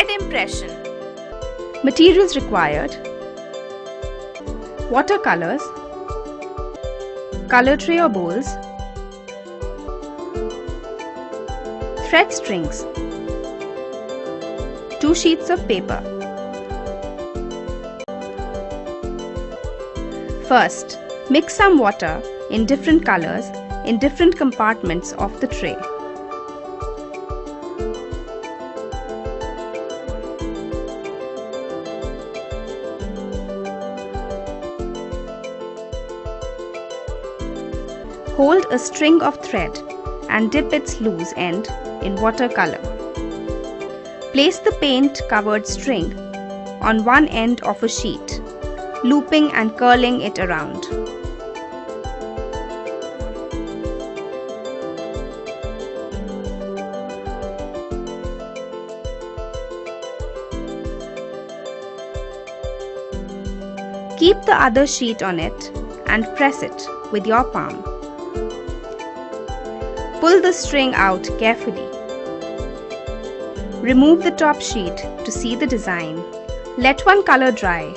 vivid impression. Materials required: watercolors, color tray or bowls, thread strings, 2 sheets of paper. First, mix some water in different colors in different compartments of the tray. Hold a string of thread and dip its loose end in watercolor. Place the paint-covered string on one end of a sheet, looping and curling it around. Keep the other sheet on it and press it with your palm. Pull the string out carefully. Remove the top sheet to see the design. Let one color dry.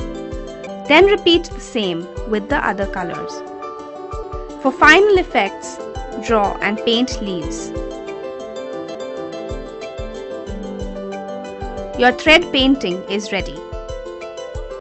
Then repeat the same with the other colors. For final effects, draw and paint leaves. Your thread painting is ready.